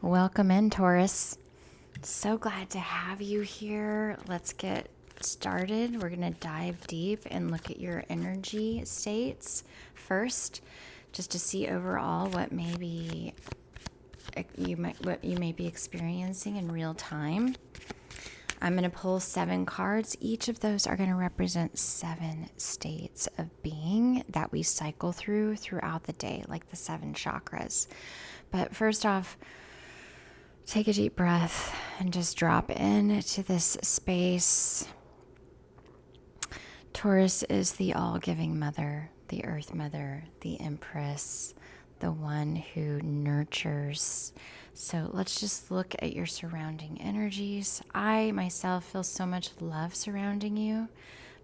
Welcome in, Taurus. So glad to have you here. Let's get started. We're going to dive deep and look at your energy states first, just to see overall what you may be experiencing in real time. I'm going to pull 7 cards. Each of those are going to represent 7 states of being that we cycle throughout the day, like the 7 chakras. But first off, take a deep breath and just drop into this space. Taurus is the all-giving mother, the earth mother, the empress, the one who nurtures. So let's just look at your surrounding energies. I myself feel so much love surrounding you,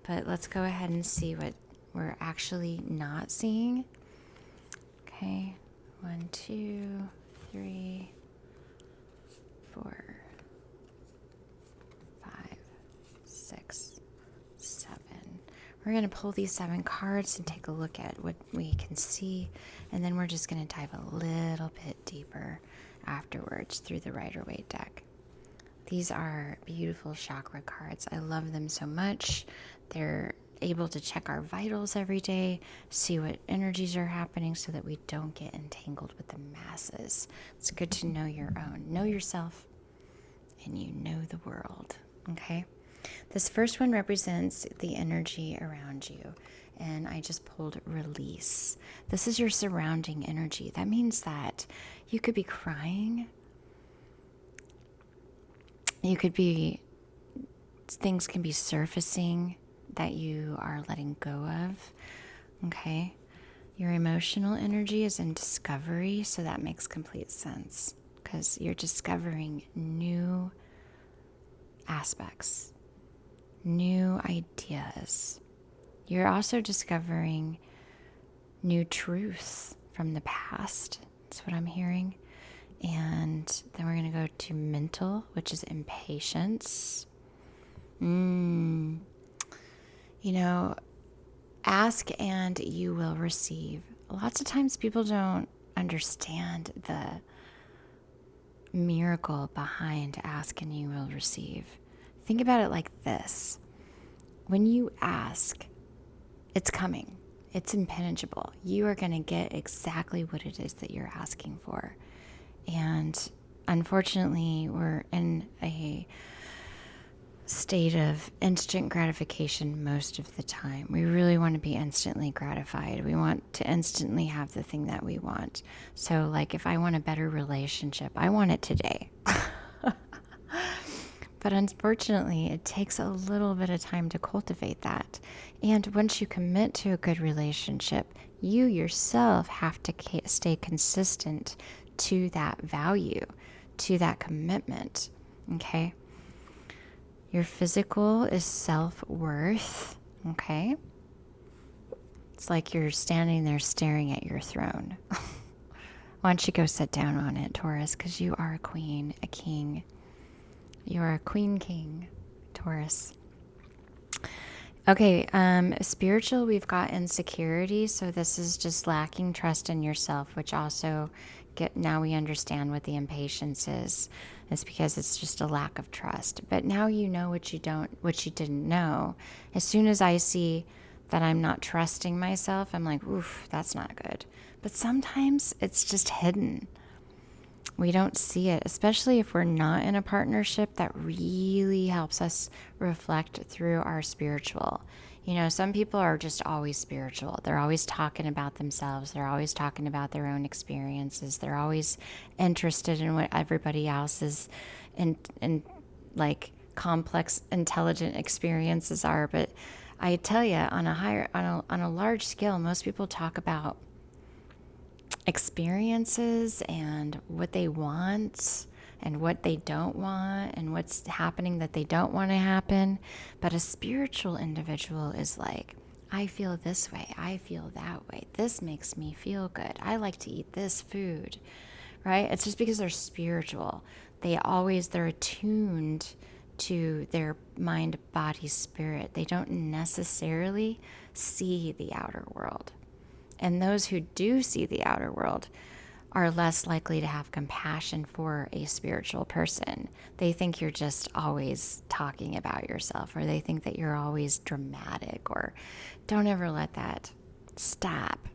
but let's go ahead and see what we're actually not seeing. Okay, 1, 2, 3, 4, 5, 6, 7. We're going to pull these 7 cards and take a look at what we can see, and then we're just going to dive a little bit deeper afterwards through the Rider-Waite deck. These are beautiful chakra cards. I love them so much. They're able to check our vitals every day, see what energies are happening so that we don't get entangled with the masses. It's good to know your own. Know yourself and you know the world, okay? This first one represents the energy around you, and I just pulled release. This is your surrounding energy. That means that you could be crying. Things can be surfacing that you are letting go of, okay? Your emotional energy is in discovery, so that makes complete sense because you're discovering new aspects, new ideas. You're also discovering new truths from the past. That's what I'm hearing. And then we're going to go to mental, which is impatience. Ask and you will receive. Lots of times people don't understand the miracle behind ask and you will receive. Think about it like this. When you ask, it's coming. It's impenetrable. You are going to get exactly what it is that you're asking for. And unfortunately, we're in a state of instant gratification most of the time. We really want to be instantly gratified. We want to instantly have the thing that we want. So, like, if I want a better relationship, I want it today. But unfortunately, it takes a little bit of time to cultivate that. And once you commit to a good relationship, you yourself have to stay consistent to that value, to that commitment, okay? Your physical is self-worth, okay? It's like you're standing there staring at your throne. Why don't you go sit down on it, Taurus, because you are a queen, a king. You are a queen king, Taurus. Okay, spiritual, we've got insecurity. So this is just lacking trust in yourself, which also now we understand what the impatience is. It's because it's just a lack of trust. But now you know what you didn't know. As soon as I see that I'm not trusting myself, I'm like, oof, that's not good. But sometimes it's just hidden. We don't see it, especially if we're not in a partnership. That really helps us reflect through our spiritual. Some people are just always spiritual. They're always talking about themselves. They're always talking about their own experiences. They're always interested in what everybody else's in like complex, intelligent experiences are. But I tell you, on a large scale, most people talk about experiences and what they want and what they don't want and what's happening that they don't want to happen. But a spiritual individual is like, I feel this way, I feel that way, this makes me feel good, I like to eat this food, right? It's just because they're spiritual. They're attuned to their mind, body, spirit. They don't necessarily see the outer world. And those who do see the outer world are less likely to have compassion for a spiritual person. They think you're just always talking about yourself, or they think that you're always dramatic, or don't ever let that stop.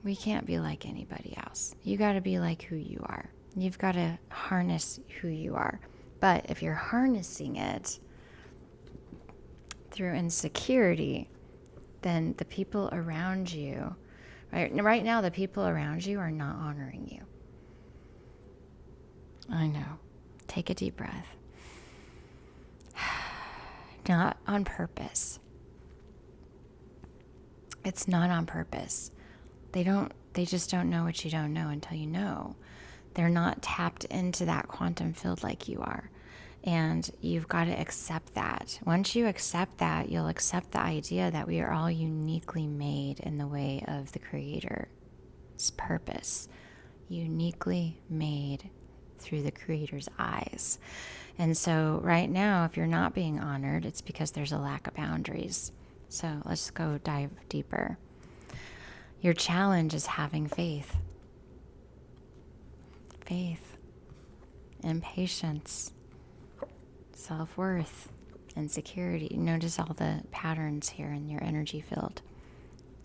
We can't be like anybody else. You got to be like who you are. You've got to harness who you are. But if you're harnessing it through insecurity, then the people around you, right now, the people around you are not honoring you. I know. Take a deep breath. Not on purpose. It's not on purpose. They just don't know what you don't know until you know. They're not tapped into that quantum field like you are. And you've got to accept that. Once you accept that, you'll accept the idea that we are all uniquely made in the way of the Creator's purpose. Uniquely made through the Creator's eyes. And so right now, if you're not being honored, it's because there's a lack of boundaries. So let's go dive deeper. Your challenge is having faith. Faith, impatience, self-worth, insecurity. Notice all the patterns here in your energy field.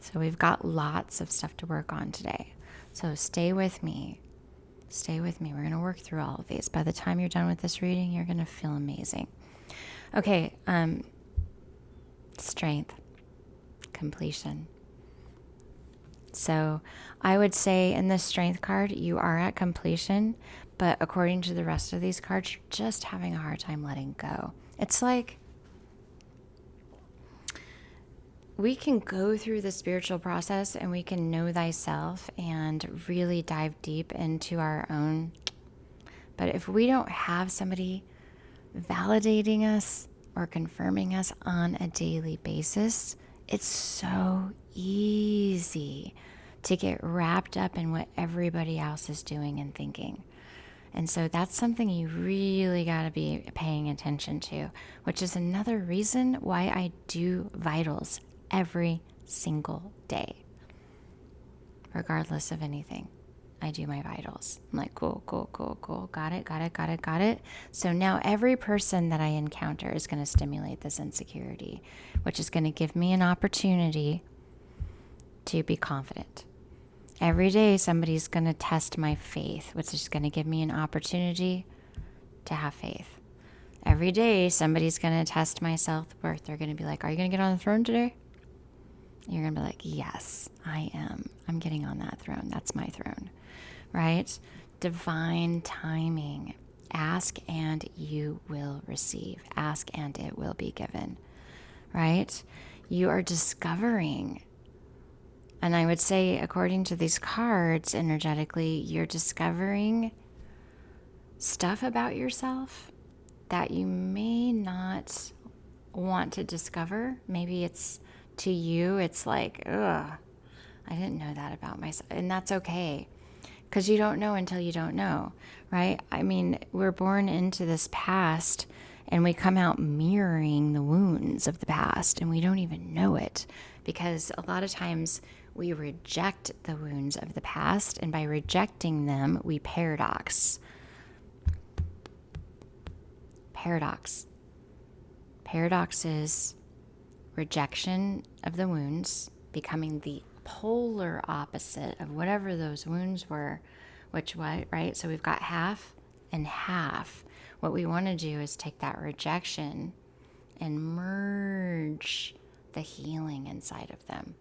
So we've got lots of stuff to work on today. So stay with me. Stay with me. We're going to work through all of these. By the time you're done with this reading, you're going to feel amazing. Okay, strength, completion. So I would say in the strength card, you are at completion, but according to the rest of these cards, you're just having a hard time letting go. It's like we can go through the spiritual process and we can know thyself and really dive deep into our own. But if we don't have somebody validating us or confirming us on a daily basis, it's so easy to get wrapped up in what everybody else is doing and thinking. And so that's something you really got to be paying attention to, which is another reason why I do vitals every single day. Regardless of anything, I do my vitals. I'm like, cool. Got it. So now every person that I encounter is going to stimulate this insecurity, which is going to give me an opportunity to be confident. Every day somebody's going to test my faith, which is going to give me an opportunity to have faith. Every day somebody's going to test my self-worth. They're going to be like, are you going to get on the throne today? You're going to be like, yes, I am. I'm getting on that throne. That's my throne, right? Divine timing. Ask and you will receive. Ask and it will be given, right? You are discovering. And I would say, according to these cards, energetically, you're discovering stuff about yourself that you may not want to discover. Maybe it's to you, it's like, ugh, I didn't know that about myself. And that's okay, because you don't know until you don't know, right? I mean, we're born into this past and we come out mirroring the wounds of the past and we don't even know it, because a lot of times we reject the wounds of the past, and by rejecting them, we paradox. Paradox is rejection of the wounds, becoming the polar opposite of whatever those wounds were, which what, right? So we've got half and half. What we want to do is take that rejection and merge the healing inside of them.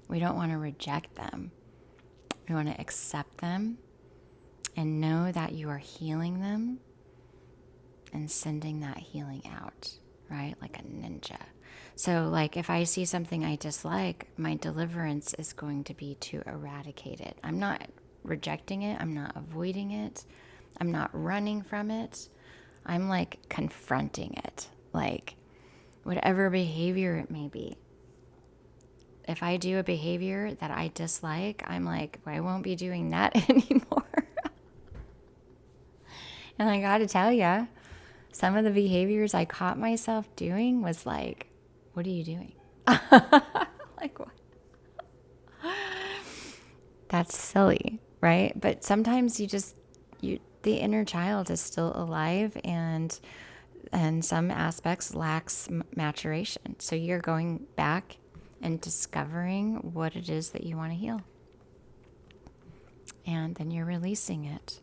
We don't want to reject them. We want to accept them and know that you are healing them and sending that healing out, right? Like a ninja. So like if I see something I dislike, my deliverance is going to be to eradicate it. I'm not rejecting it. I'm not avoiding it. I'm not running from it. I'm like confronting it, like whatever behavior it may be. If I do a behavior that I dislike, I'm like, well, I won't be doing that anymore. And I got to tell you, some of the behaviors I caught myself doing was like, what are you doing? Like what? That's silly, right? But sometimes the inner child is still alive, and some aspects lacks maturation. So you're going back and discovering what it is that you want to heal. And then you're releasing it.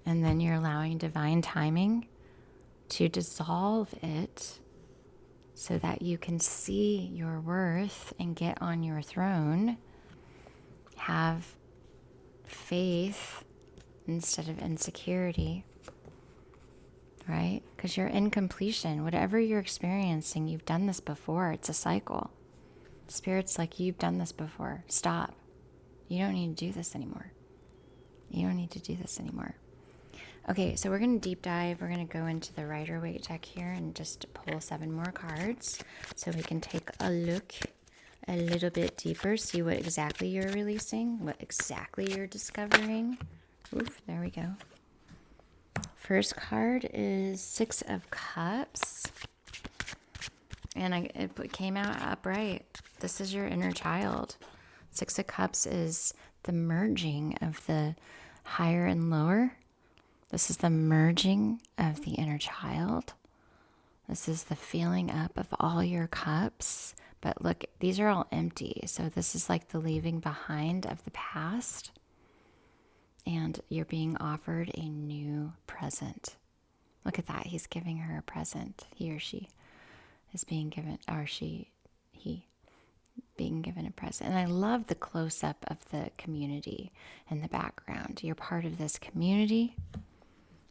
And then you're allowing divine timing to dissolve it so that you can see your worth and get on your throne. Have faith instead of insecurity, right? Because you're in completion. Whatever you're experiencing, you've done this before. It's a cycle. Spirit's like, you've done this before. Stop. You don't need to do this anymore. You don't need to do this anymore. Okay, so we're going to deep dive. We're going to go into the Rider-Waite deck here and just pull 7 more cards so we can take a look a little bit deeper, see what exactly you're releasing, what exactly you're discovering. Oof, there we go. First card is 6 of Cups. And it came out upright. This is your inner child. 6 of Cups is the merging of the higher and lower. This is the merging of the inner child. This is the filling up of all your cups. But look, these are all empty. So this is like the leaving behind of the past. And you're being offered a new present. Look at that. He's giving her a present. He or she is being given, or he being given a present. And I love the close-up of the community in the background. You're part of this community.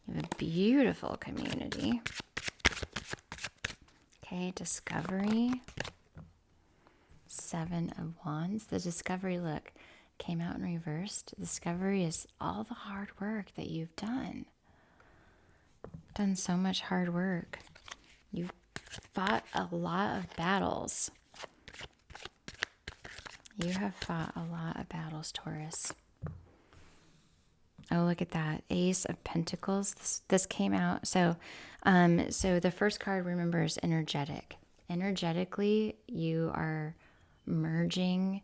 You have a beautiful community. Okay, discovery. 7 of Wands. The discovery, look, came out in reversed. Discovery is all the hard work that you've done. Done so much hard work. You've fought a lot of battles. You have fought a lot of battles, Taurus. Oh, look at that. Ace of Pentacles. This came out. So the first card, remember, is energetic. Energetically, you are merging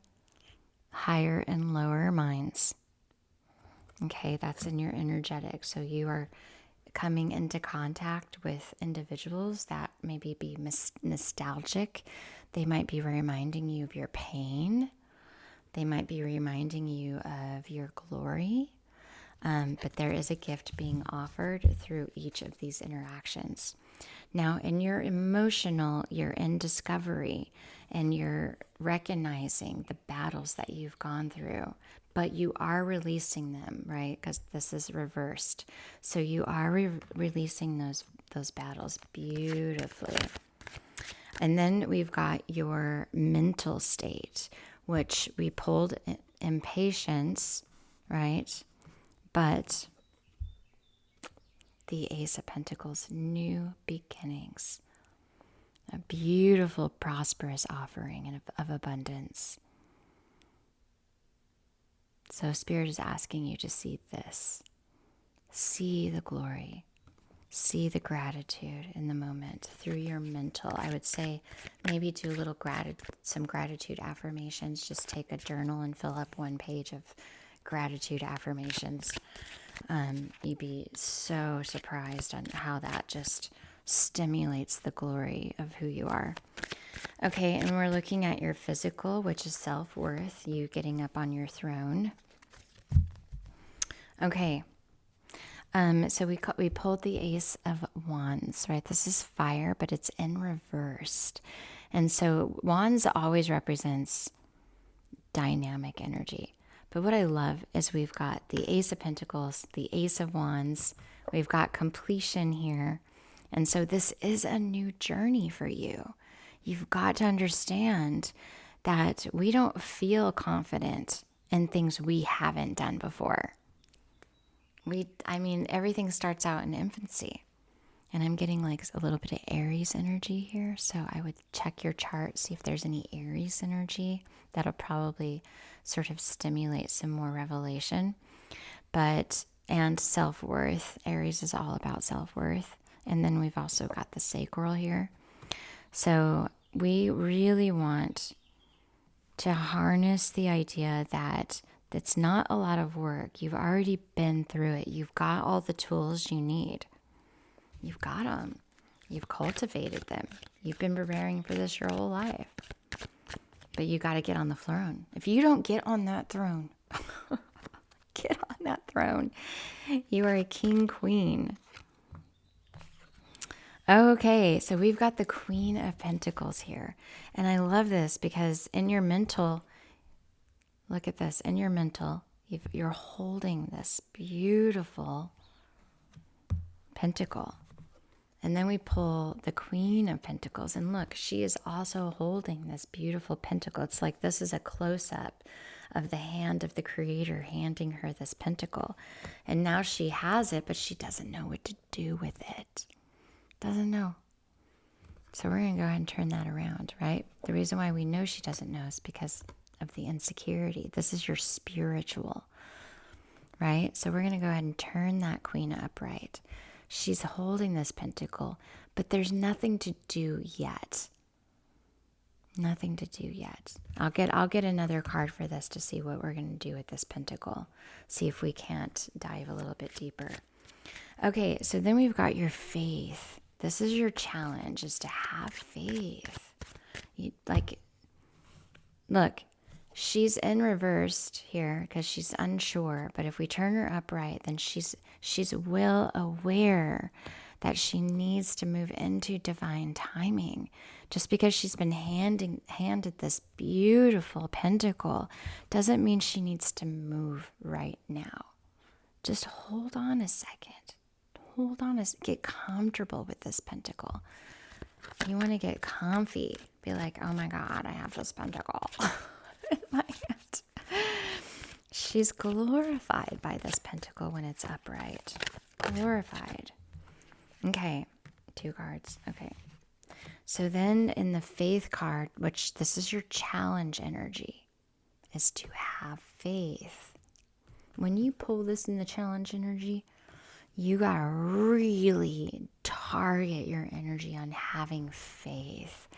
higher and lower minds. Okay, that's in your energetic. So you are coming into contact with individuals that maybe be nostalgic. They might be reminding you of your pain. They might be reminding you of your glory. But there is a gift being offered through each of these interactions. Now, in your emotional, you're in discovery and you're recognizing the battles that you've gone through, but you are releasing them, right? Because this is reversed. So you are releasing those battles beautifully. And then we've got your mental state, which we pulled impatience, right? But the Ace of Pentacles, new beginnings, a beautiful, prosperous offering of abundance. So Spirit is asking you to see this. See the glory. See the gratitude in the moment through your mental. I would say maybe do a little some gratitude affirmations. Just take a journal and fill up 1 page of gratitude affirmations. You'd be so surprised on how that just stimulates the glory of who you are. Okay, and we're looking at your physical, which is self-worth, you getting up on your throne. Okay, so we pulled the Ace of Wands, right? This is fire, but it's in reversed. And so Wands always represents dynamic energy. But what I love is we've got the Ace of Pentacles, the Ace of Wands. We've got completion here. And so this is a new journey for you. You've got to understand that we don't feel confident in things we haven't done before. Everything starts out in infancy. And I'm getting like a little bit of Aries energy here. So I would check your chart, see if there's any Aries energy. That'll probably sort of stimulate some more revelation. And self-worth. Aries is all about self-worth. And then we've also got the sacral here. So we really want to harness the idea that It's not a lot of work. You've already been through it. You've got all the tools you need. You've got them. You've cultivated them. You've been preparing for this your whole life. But you got to get on the throne. If you don't get on that throne, get on that throne. You are a king, queen. Okay, so we've got the Queen of Pentacles here. And I love this because in your mental, look at this, in your mental, you're holding this beautiful pentacle. And then we pull the Queen of Pentacles. And look, she is also holding this beautiful pentacle. It's like this is a close-up of the hand of the Creator handing her this pentacle. And now she has it, but she doesn't know what to do with it. Doesn't know. So we're going to go ahead and turn that around, right? The reason why we know she doesn't know is because of the insecurity. This is your spiritual, right? So we're going to go ahead and turn that Queen upright. She's holding this pentacle, but there's nothing to do yet. Nothing to do yet. I'll get another card for this to see what we're going to do with this pentacle. See if we can't dive a little bit deeper. Okay, so then we've got your faith. This is your challenge, is to have faith. Look, she's in reversed here because she's unsure. But if we turn her upright, then she's well aware that she needs to move into divine timing. Just because she's been handed this beautiful pentacle doesn't mean she needs to move right now. Just hold on a second. Get comfortable with this pentacle. You want to get comfy. Be like, oh my God, I have this pentacle in my hand. She's glorified by this pentacle when it's upright. Glorified. Okay, 2 cards. Okay. So then in the faith card, which this is your challenge energy, is to have faith. When you pull this in the challenge energy, you gotta really target your energy on having faith.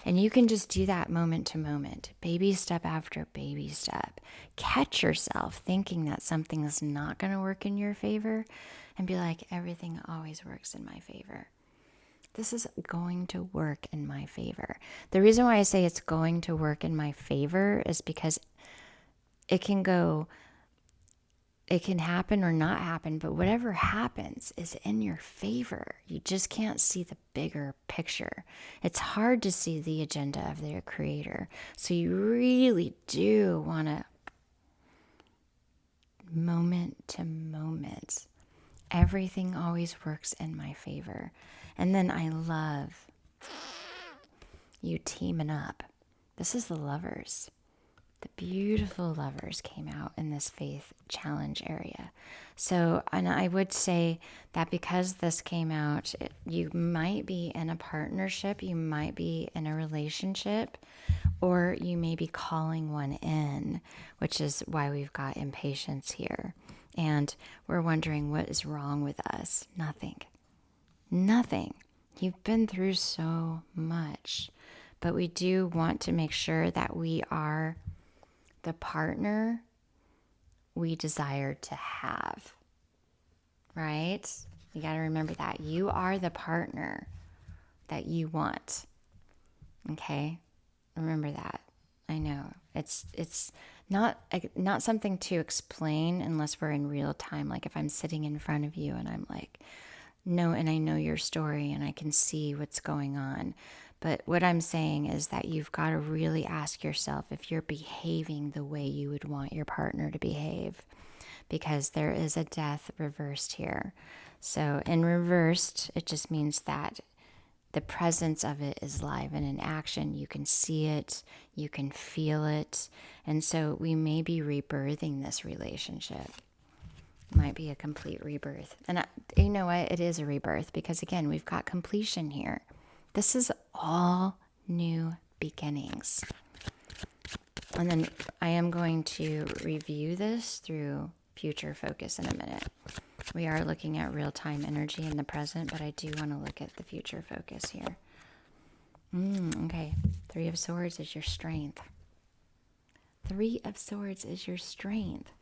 And you can just do that moment to moment, baby step after baby step. Catch yourself thinking that something is not going to work in your favor and be like, everything always works in my favor. This is going to work in my favor. The reason why I say it's going to work in my favor is because it can happen or not happen, but whatever happens is in your favor. You just can't see the bigger picture. It's hard to see the agenda of their Creator. So you really do want to moment to moment. Everything always works in my favor. And then I love you teaming up. This is the Lovers. The beautiful Lovers came out in this faith challenge area. So, and I would say that because this came out, you might be in a partnership, you might be in a relationship, or you may be calling one in, which is why we've got Impatience here. And we're wondering what is wrong with us. Nothing. You've been through so much. But we do want to make sure that we are the partner we desire to have, right? You got to remember that you are the partner that you want. Okay, remember that. I know it's not something to explain unless we're in real time. Like if I'm sitting in front of you and I'm like, no, and I know your story and I can see what's going on. But what I'm saying is that you've got to really ask yourself if you're behaving the way you would want your partner to behave, because there is a death reversed here. So in reversed, it just means that the presence of it is live and in action. You can see it, you can feel it. And so we may be rebirthing this relationship. It might be a complete rebirth. And you know what? It is a rebirth because, again, we've got completion here. This is all new beginnings. And then I am going to review this through future focus in a minute. We are looking at real-time energy in the present, but I do want to look at the future focus here. Okay, 3 of Swords is your strength. Three of Swords is your strength.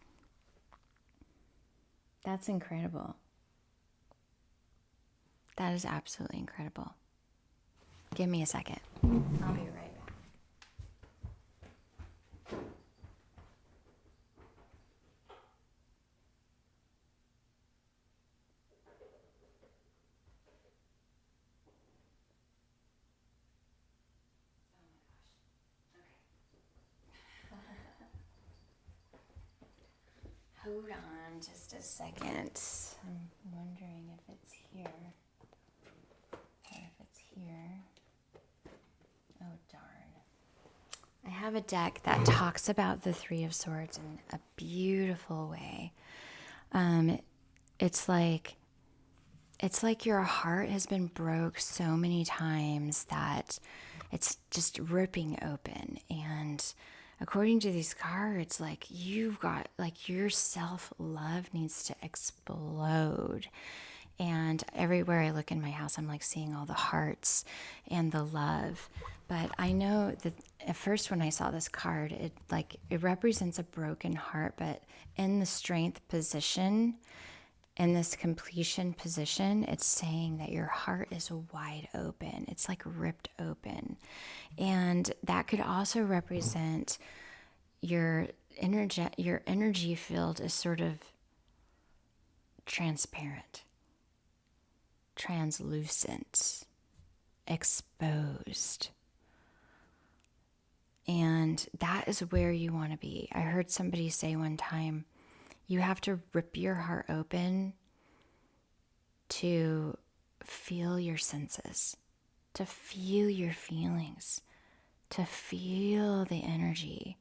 That's incredible. That is absolutely incredible. Give me a second. I'll be right back. Hold on just a second. I'm wondering if it's here. Or if it's here. Oh, darn. I have a deck that talks about the Three of Swords in a beautiful way. It's like your heart has been broke so many times that it's just ripping open. And according to these cards, like you've got, like your self-love needs to explode. And everywhere I look in my house, I'm like seeing all the hearts and the love. But I know that at first when I saw this card, it represents a broken heart, but in the strength position, in this completion position, it's saying that your heart is wide open. It's like ripped open. And that could also represent your energy field is sort of transparent, translucent, exposed. And that is where you want to be. I heard somebody say one time, you have to rip your heart open to feel your senses, to feel your feelings, to feel the energy.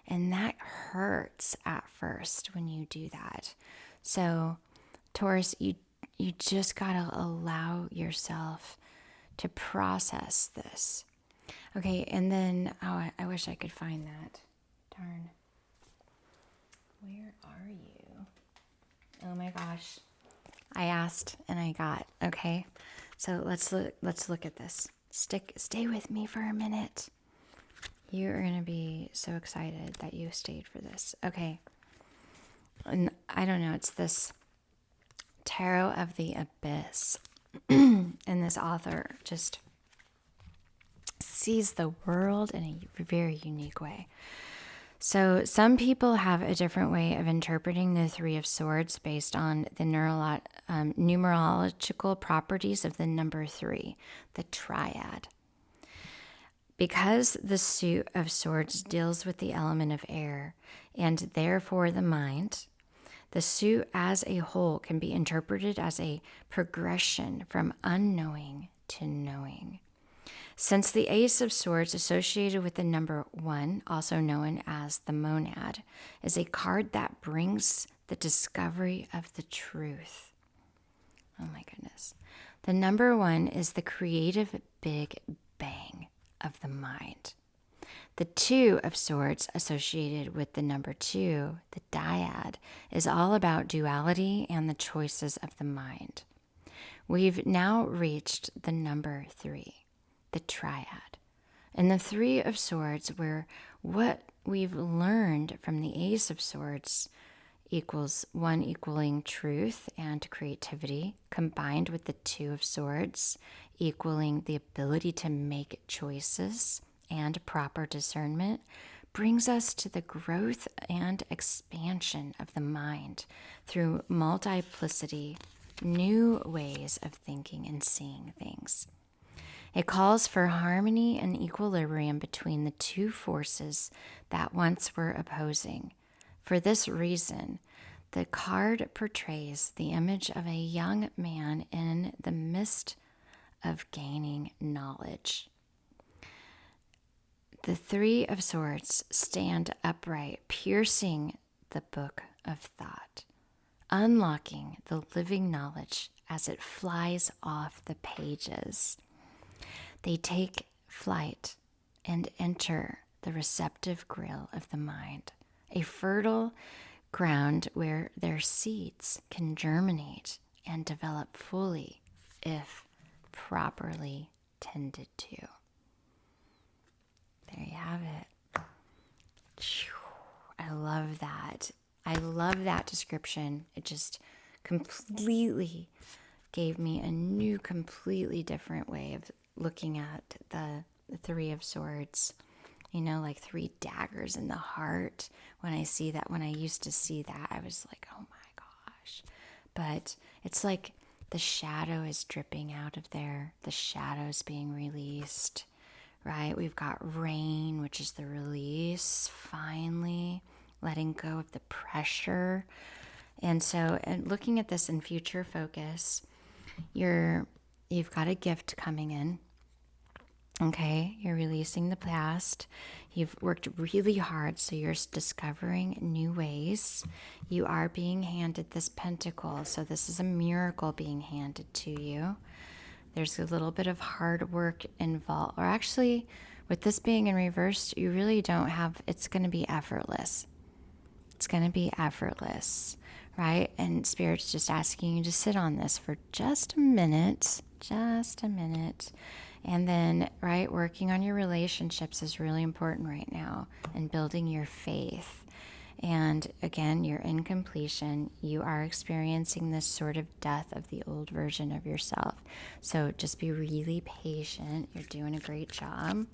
And that hurts at first when you do that. So, Taurus, you just got to allow yourself to process this. Okay, and then, oh, I wish I could find that. Darn. Where are you? Oh my gosh. I asked and I got. Okay. So let's look at this. Stay with me for a minute. You are going to be so excited that you stayed for this. Okay. And I don't know, it's this Tarot of the Abyss. And this author just sees the world in a very unique way. So some people have a different way of interpreting the Three of Swords based on the numerological properties of the number 3, the triad. Because the suit of swords deals with the element of air and therefore the mind, the suit as a whole can be interpreted as a progression from unknowing to knowing. Since the Ace of Swords associated with the number 1, also known as the monad, is a card that brings the discovery of the truth. Oh my goodness. The number 1 is the creative big bang of the mind. The 2 of Swords associated with the number 2, the dyad, is all about duality and the choices of the mind. We've now reached the number 3. The triad. And the 3 of Swords, where what we've learned from the Ace of Swords equals 1 equaling truth and creativity, combined with the 2 of Swords equaling the ability to make choices and proper discernment, brings us to the growth and expansion of the mind through multiplicity, new ways of thinking and seeing things. It calls for harmony and equilibrium between the two forces that once were opposing. For this reason, the card portrays the image of a young man in the midst of gaining knowledge. The 3 of Swords stand upright, piercing the book of thought, unlocking the living knowledge as it flies off the pages. They take flight and enter the receptive grill of the mind, a fertile ground where their seeds can germinate and develop fully if properly tended to. There you have it. I love that. I love that description. It just completely gave me a new, completely different way of looking at the Three of Swords. You know, like three daggers in the heart. When I see that, when I used to see that, I was like, oh my gosh. But it's like the shadow is dripping out of there. The shadow's being released, right? We've got rain, which is the release, finally letting go of the pressure. And so, and looking at this in future focus, you've got a gift coming in. Okay, you're releasing the past. You've worked really hard, so you're discovering new ways. You are being handed this pentacle, so this is a miracle being handed to you. There's a little bit of hard work involved, or actually, with this being in reverse, you really don't have, it's going to be effortless. It's going to be effortless, right? And Spirit's just asking you to sit on this for just a minute. And then, right, working on your relationships is really important right now, and building your faith. And again, you're in completion. You are experiencing this sort of death of the old version of yourself. So just be really patient. You're doing a great job.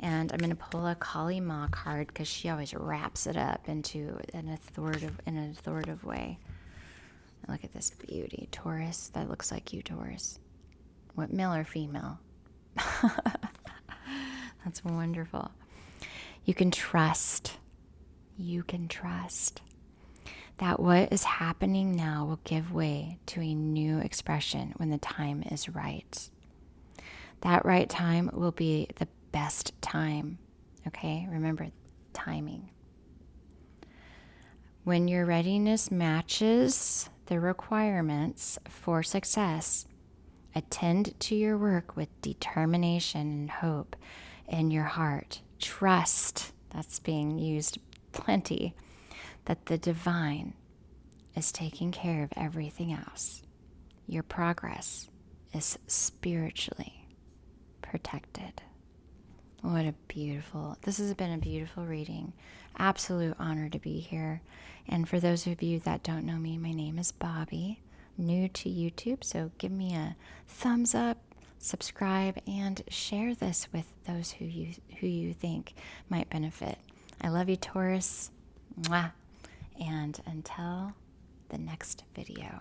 And I'm going to pull a Kali Ma card because she always wraps it up into an authoritative way. And look at this beauty. Taurus, that looks like you, Taurus. What, male or female? That's wonderful. You can trust that what is happening now will give way to a new expression when the time is right. That right time will be the best time. Okay, remember timing. When your readiness matches the requirements for success, attend to your work with determination and hope in your heart. Trust, that's being used plenty, that the divine is taking care of everything else. Your progress is spiritually protected. What a beautiful, this has been a beautiful reading. Absolute honor to be here. And for those of you that don't know me, my name is Bobby, new to YouTube. So give me a thumbs up, subscribe, and share this with those who you think might benefit. I love you, Taurus. Mwah. And until the next video.